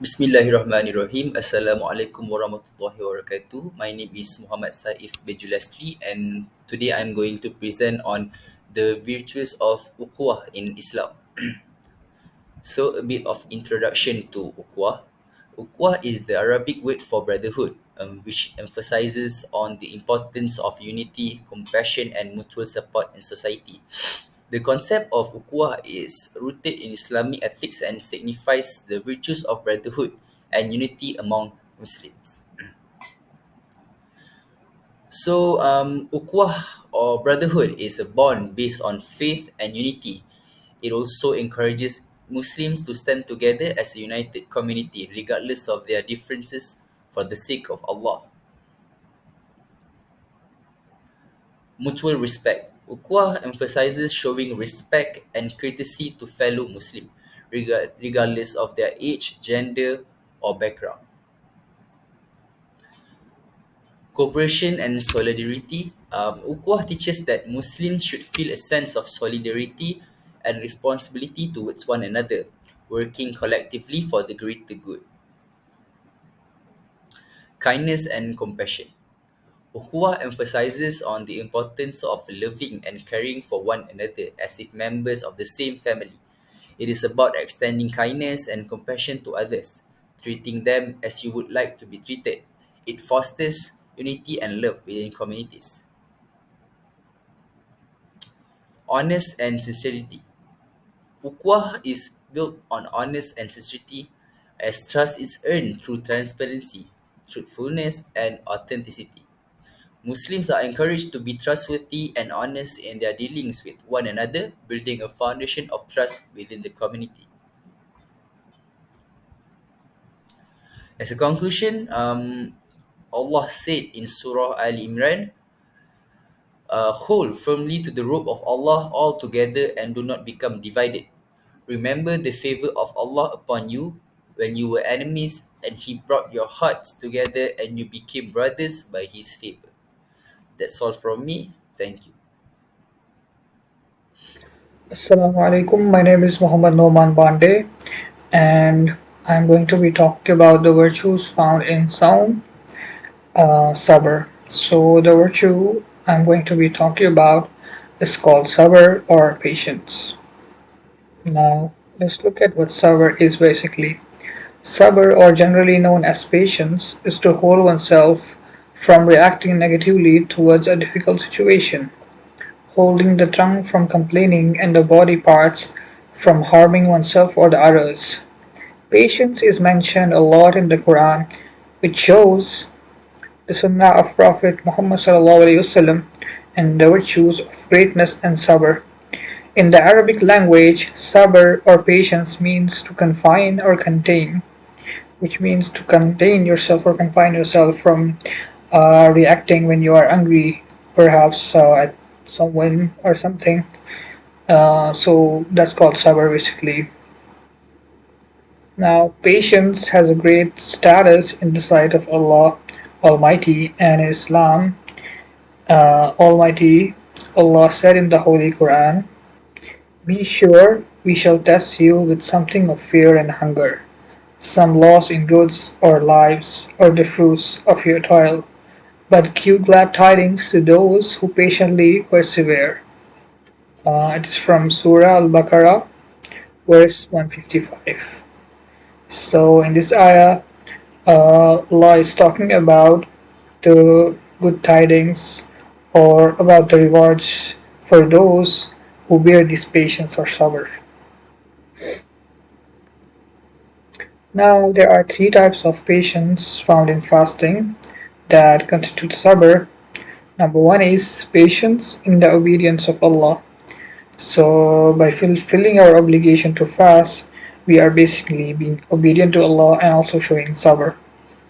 Bismillahirrahmanirrahim. Assalamualaikum warahmatullahi wabarakatuh. My name is Muhammad Saif bin Julastri, and today I'm going to present on the virtues of ukhuwah in Islam. So a bit of introduction to ukhuwah. Ukhuwah is the Arabic word for brotherhood, which emphasizes on the importance of unity, compassion, and mutual support in society. The concept of ukhuwah is rooted in Islamic ethics and signifies the virtues of brotherhood and unity among Muslims. So, ukhuwah or brotherhood is a bond based on faith and unity. It also encourages Muslims to stand together as a united community, regardless of their differences, for the sake of Allah. Mutual respect. Ukhuwah emphasizes showing respect and courtesy to fellow Muslim, regardless of their age, gender, or background. Cooperation and solidarity. Ukhuwah teaches that Muslims should feel a sense of solidarity and responsibility towards one another, working collectively for the greater good. Kindness and compassion. Ukhuwah emphasizes on the importance of loving and caring for one another as if members of the same family. It is about extending kindness and compassion to others, treating them as you would like to be treated. It fosters unity and love within communities. Honest and sincerity. Ukhuwah is built on honest and sincerity as trust is earned through transparency, truthfulness, and authenticity. Muslims are encouraged to be trustworthy and honest in their dealings with one another, building a foundation of trust within the community. As a conclusion, Allah said in Surah Al Imran, hold firmly to the rope of Allah all together and do not become divided. Remember the favor of Allah upon you when you were enemies, and He brought your hearts together and you became brothers by His favor. That's all from me. Thank you. Assalamu alaikum. My name is Muhammad Noman Bande, and I'm going to be talking about the virtues found in Saum Sabr. So, the virtue I'm going to be talking about is called Sabr or patience. Now, let's look at what Sabr is basically. Sabr, or generally known as patience, is to hold oneself from reacting negatively towards a difficult situation, holding the tongue from complaining and the body parts from harming oneself or the others. Patience is mentioned a lot in the Quran, which shows the Sunnah of Prophet Muhammad and the virtues of greatness and sabr. In the Arabic language, sabr or patience means to confine or contain, which means to contain yourself or confine yourself from reacting when you are angry, perhaps at someone or something. So that's called sabr basically. Now, patience has a great status in the sight of Allah Almighty and Islam. Almighty Allah said in the Holy Quran, "Be sure we shall test you with something of fear and hunger, some loss in goods or lives, or the fruits of your toil. But give glad tidings to those who patiently persevere." It is from Surah Al Baqarah, verse 155. So, in this ayah, Allah is talking about the good tidings or about the rewards for those who bear this patience or sabr. Now, there are three types of patience found in fasting that constitute sabr. Number one is patience in the obedience of Allah. So, by fulfilling our obligation to fast, we are basically being obedient to Allah and also showing sabr.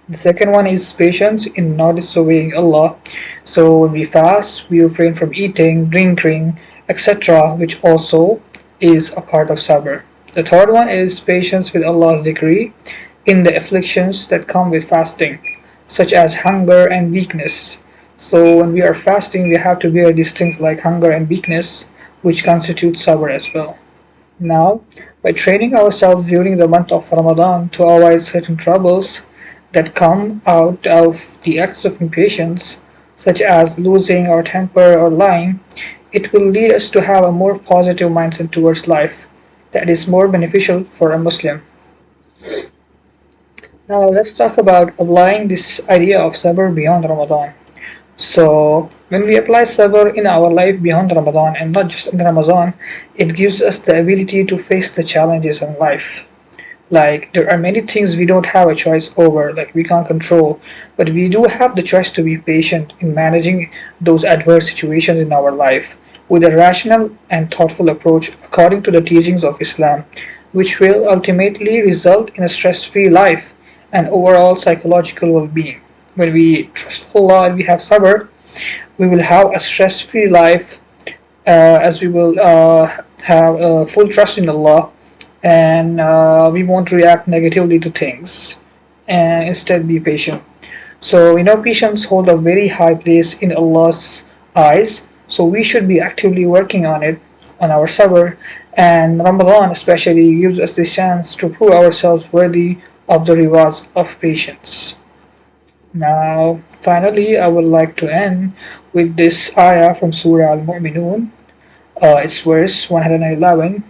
The second one is patience in not disobeying Allah. So when we fast, we refrain from eating, drinking, etc., which also is a part of sabr. The third one is patience with Allah's decree in the afflictions that come with fasting, such as hunger and weakness. So when we are fasting, we have to bear these things like hunger and weakness, which constitute sabr as well. Now, by training ourselves during the month of Ramadan to avoid certain troubles that come out of the acts of impatience, such as losing our temper or lying, it will lead us to have a more positive mindset towards life that is more beneficial for a Muslim. Now, let's talk about applying this idea of sabr beyond Ramadan. So, when we apply sabr in our life beyond Ramadan and not just in Ramadan, it gives us the ability to face the challenges in life. Like, there are many things we don't have a choice over, like we can't control, but we do have the choice to be patient in managing those adverse situations in our life with a rational and thoughtful approach according to the teachings of Islam, which will ultimately result in a stress free life and overall psychological well being. When we trust Allah and we have sabr, we will have a stress free life as we will have full trust in Allah and we won't react negatively to things and instead be patient. So we know patience hold a very high place in Allah's eyes, so we should be actively working on it, on our sabr, and Ramadan especially gives us this chance to prove ourselves worthy of the rewards of patience. Now, finally, I would like to end with this ayah from Surah Al-Mu'minun. It's verse 111,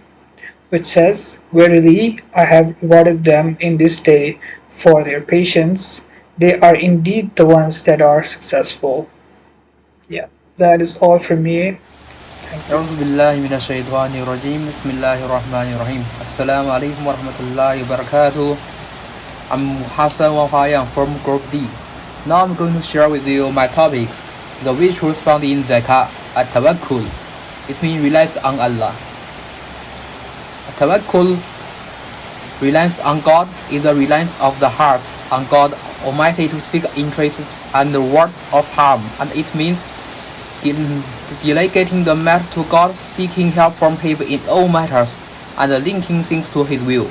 which says, "Verily, I have rewarded them in this day for their patience. They are indeed the ones that are successful." Yeah, that is all from me. Thank you. أعوذ بالله من الشيطان الرجيم بسم الله الرحمن الرحيم السلام عليكم ورحمة الله وبركاته. I'm Hassan Wahayan from Group D. Now I'm going to share with you my topic, the virtues found in Zakah, at-tawakkul. It means reliance on Allah. Tawakkul, reliance on God, is the reliance of the heart on God Almighty to seek interest and the reward of harm, and it means in delegating the matter to God, seeking help from Him in all matters, and linking things to His will,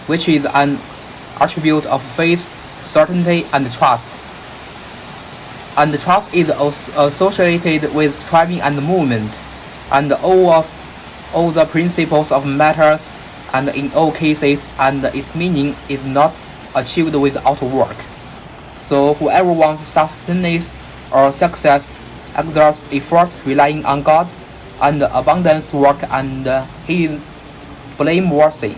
which is an attribute of faith, certainty, and trust. And trust is associated with striving and movement, and all the principles of matters, and in all cases, and its meaning is not achieved without work. So whoever wants sustenance or success exerts effort relying on God and abundance work, and he is blameworthy.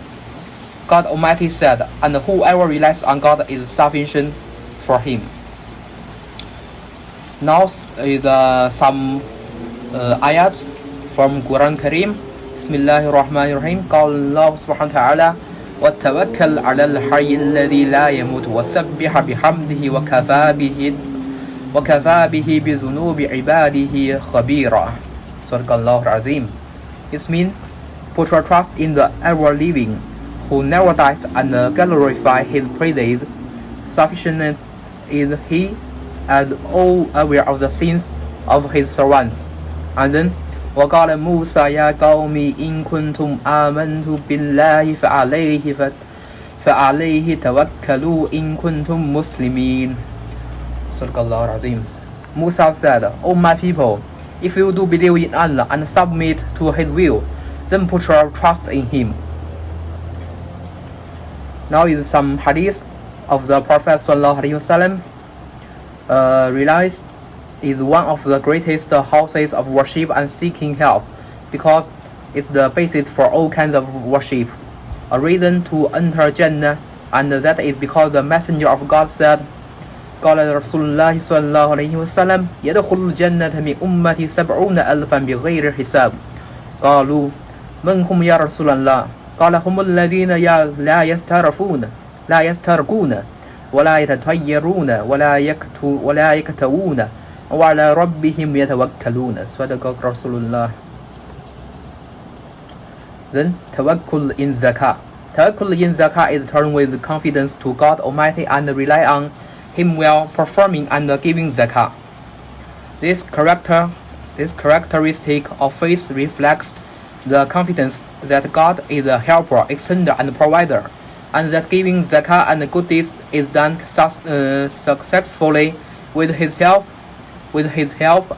God Almighty said, and whoever relies on God is sufficient for him. Now is some ayat from Quran Kareem. Bismillahirrahmanirrahim. قال الله سبحانه وتعالى وتوكل على الحي الذي لا يموت وسبح بحمده وكفى به بذنوب عباده خبيرا. Sadaqallahul Azim. It means put your trust in the ever-living, who never dies, and glorify His praises. Sufficient is He, as all aware of the sins of His servants. And then وقال موسى يا قوم إن كنتم آمنتم بالله فعليه توكلوا إن كنتم مسلمين. Sadaqallahul Azim. Musa said, O my people, if you do believe in Allah and submit to His will, then put your trust in Him. Now is some hadith of the Prophet ﷺ. Reliance is one of the greatest houses of worship and seeking help, because it's the basis for all kinds of worship, a reason to enter Jannah, and that is because the Messenger of God said, قال رسول الله صلى الله عليه وسلم يدخل الجنة من أمتي 70,000 بغير حساب. قالوا من هم يا رسول الله؟ قال هم الذين لا يسترقون ولا يتطيرون ولا يكتوون وعلى ربهم يتوكلون. صدق رسول الله. Then tawakkul in zakah. Tawakkul in zakah is turn with confidence to God Almighty and rely on Him while performing and giving zakah. This characteristic of faith reflects the confidence that God is a helper, extender, and provider, and that giving zakah and good deeds is done successfully with His help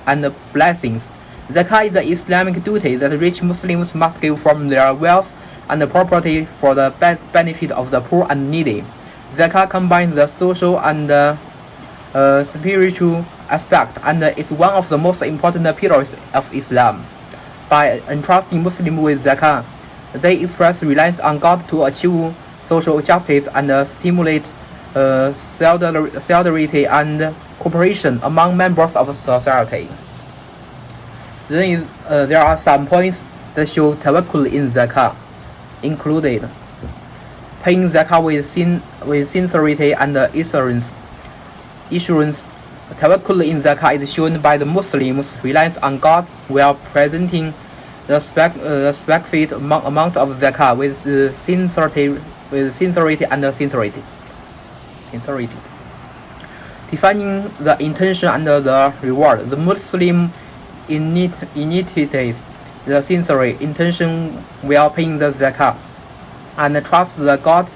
and blessings. Zakah is the Islamic duty that rich Muslims must give from their wealth and property for the benefit of the poor and needy. Zakah combines the social and spiritual aspect and is one of the most important pillars of Islam. By entrusting Muslims with zakah, they express reliance on God to achieve social justice and stimulate solidarity and cooperation among members of society. Then there are some points that show tawakkul in zakah, included paying zakah with sincerity and assurance. Tawakkul in zakah is shown by the Muslims' reliance on God while presenting the specified amount of zakah with sincerity and sincerity. Defining the intention and the reward, the Muslim initiates the sincere intention while paying the zakah and trust that God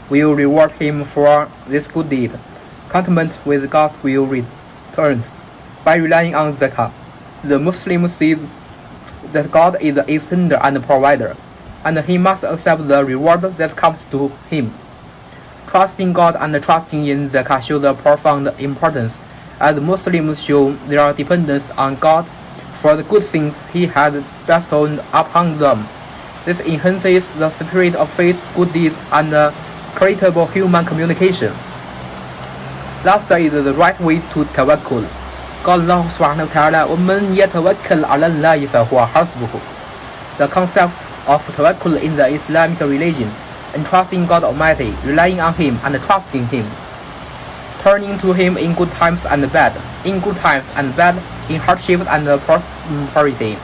will reward him for this good deed. Contentment with God's will returns. By relying on zakah, the Muslim sees that God is the extender and provider, and he must accept the reward that comes to him. Trusting God and trusting in zakah show the profound importance, as Muslims show their dependence on God for the good things He had bestowed upon them. This enhances the spirit of faith, good deeds, and charitable human communication. Last is the right way to tawakkul. قال الله سبحانه وتعالى ومن يتوكل على الله فهو حسبه. The concept of tawakkul in the Islamic religion, entrusting God Almighty, relying on Him and trusting Him, turning to Him in good times and bad, in hardships and prosperity,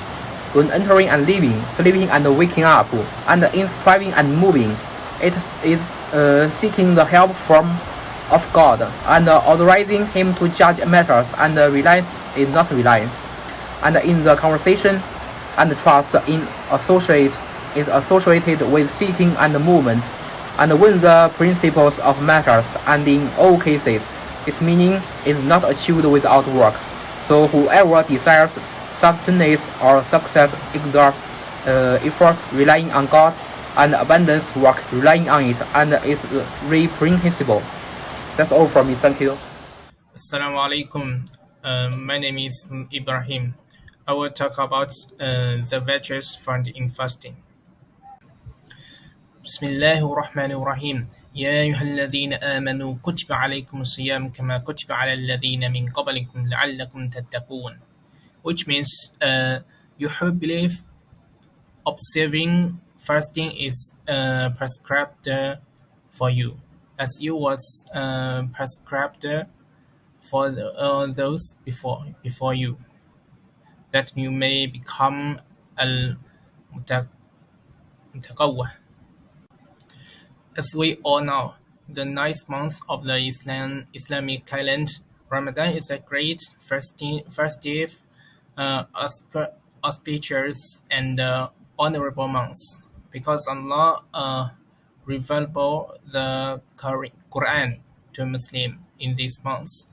when entering and leaving, sleeping and waking up, and in striving and moving. It is seeking the help of God and authorizing Him to judge matters, and reliance is not reliance. And in the conversation and trust is associated with seeking and movement, and when the principles of matters and in all cases its meaning is not achieved without work. So whoever desires sustenance or success exerts effort relying on God, and abandons work relying on it, and is reprehensible. That's all from me. Thank you. Assalamu alaikum. My name is Ibrahim. I will talk about the virtues found in fasting. بسم الله الرحمن الرحيم يا أيها الذين آمنوا كتب عليكم الصيام كما كتب على الذين من قبلكم لعلكم تتقون, which means you who believe observing fasting is prescribed for you, as it was prescribed for those before you, that you may become al-mutaqawwa. As we all know, the ninth month of the Islamic calendar, Ramadan, is a great festive, auspicious, and honorable month, because Allah revealed the Quran to Muslims in this month,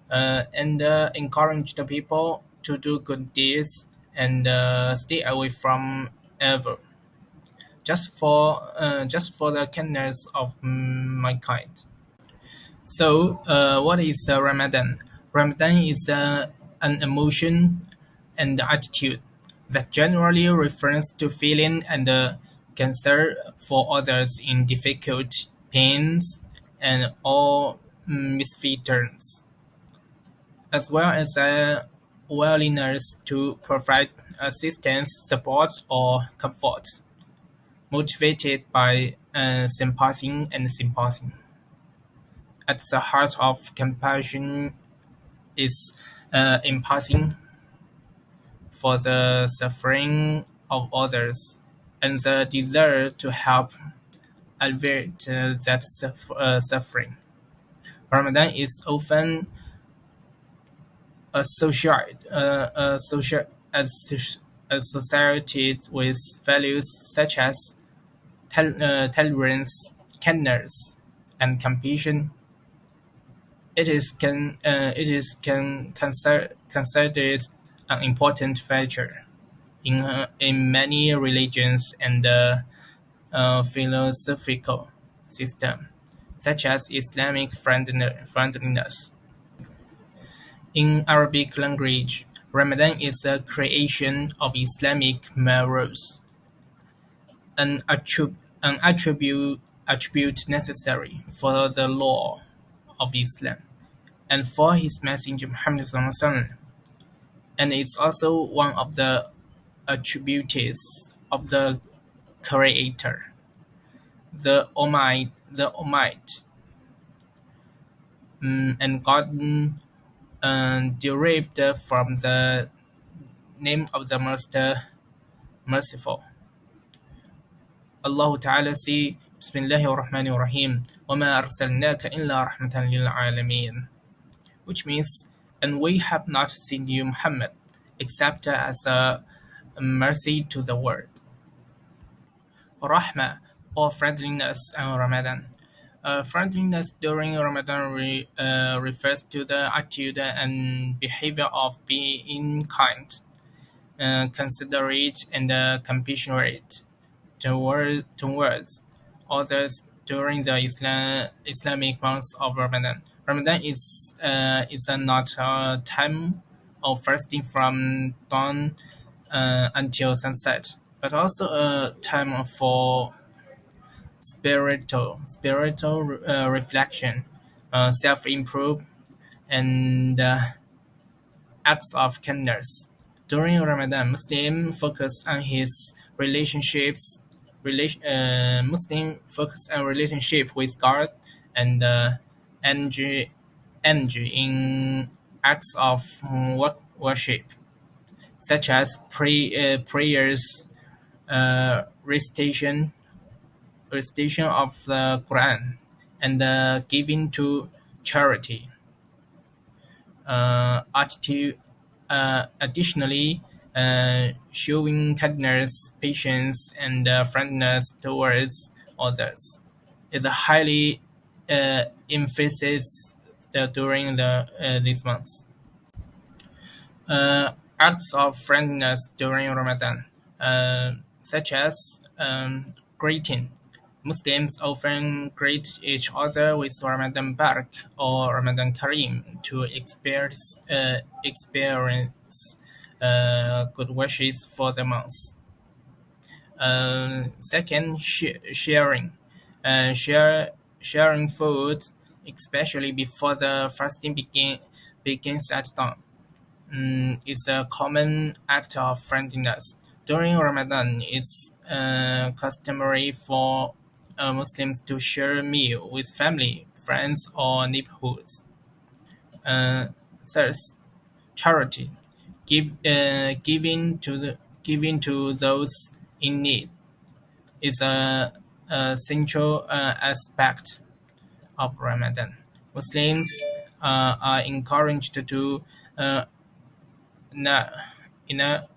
and encouraged the people to do good deeds and stay away from evil, just for the kindness of mankind. So, what is Ramadan? Ramadan is an emotion and attitude that generally refers to feeling and concern for others in difficult pains and all misfortunes, as well as a willingness to provide assistance, support, or comfort, motivated by sympathy and sympathy. At the heart of compassion is empathy for the suffering of others and the desire to help alleviate that suffering. Ramadan is often associated with values such as tolerance, kindness, and compassion. Considered an important feature in many religions and philosophical system, such as Islamic friendliness. In Arabic language, Ramadan is a creation of Islamic morals, an attribute necessary for the law of Islam and for his messenger Muhammad SAW, and it's also one of the attributes of the Creator, the Almighty, and God derived from the name of the Most Merciful. Allah Ta'ala say, Bismillahir Rahmanir Rahim, وَمَا أَرْسَلْنَاكَ إِلَّا رَحْمَةً لِلْعَالَمِينَ, which means, and we have not seen you, Muhammad, except as a mercy to the world. Rahmah, or friendliness and Ramadan. Friendliness during Ramadan refers to the attitude and behavior of being kind, considerate, and compassionate towards others during the Islamic months of Ramadan. Ramadan is not a time of fasting from dawn until sunset, but also a time for spiritual reflection, self-improve, and acts of kindness. During Ramadan, Muslim focus on relationship with God and energy, energy in acts of worship, such as prayers, recitation of the Quran, and giving to charity. Additionally, showing kindness, patience, and friendliness towards others is a highly emphasis during these months. Acts of friendliness during Ramadan, such as greeting. Muslims often greet each other with Ramadan Barak or Ramadan Kareem to experience good wishes for the month. Second, sharing. Sharing food, especially before the fasting begins at dawn, is a common act of friendliness. During Ramadan, it's customary for Muslims to share a meal with family, friends, or neighborhoods. Uh, Third, charity, giving to those in need is a central aspect of Ramadan. Muslims are encouraged to uh, na- in a,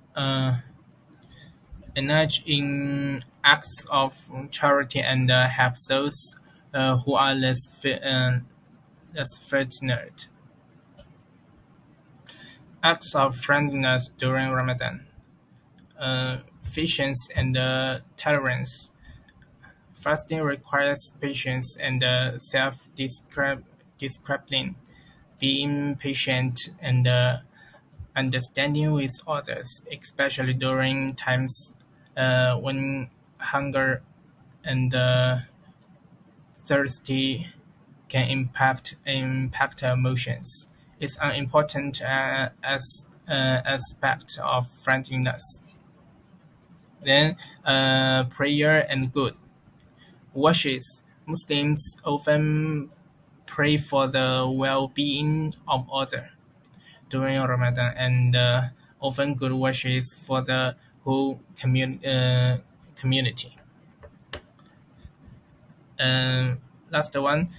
engage in acts of charity and help those who are less fortunate. Acts of friendliness during Ramadan. Patience and tolerance. Fasting requires patience and self-discipline. Being patient and understanding with others, especially during times when hunger and thirsty can impact emotions. It's an important aspect of friendliness. Then, prayer and good wishes. Muslims often pray for the well-being of others during Ramadan and often good wishes for the whole community. Last one,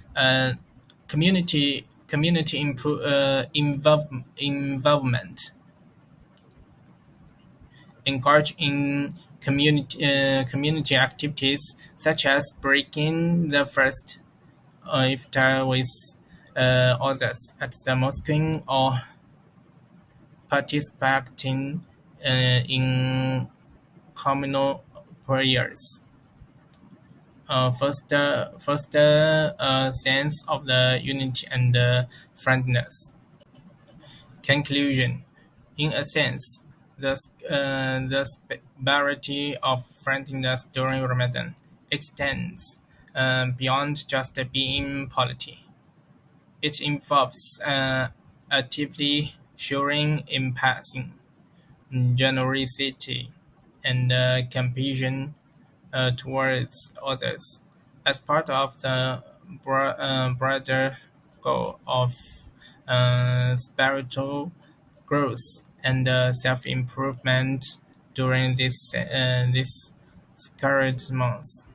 involvement. Engage in community activities such as breaking the first iftar with others at the mosque or participating in communal prayers. sense of the unity and friendliness. Conclusion: in a sense, the severity of friendliness during Ramadan extends beyond just being polite. It involves actively showing empathy, generosity, and compassion towards others as part of the broader goal of spiritual growth and self-improvement during this sacred month.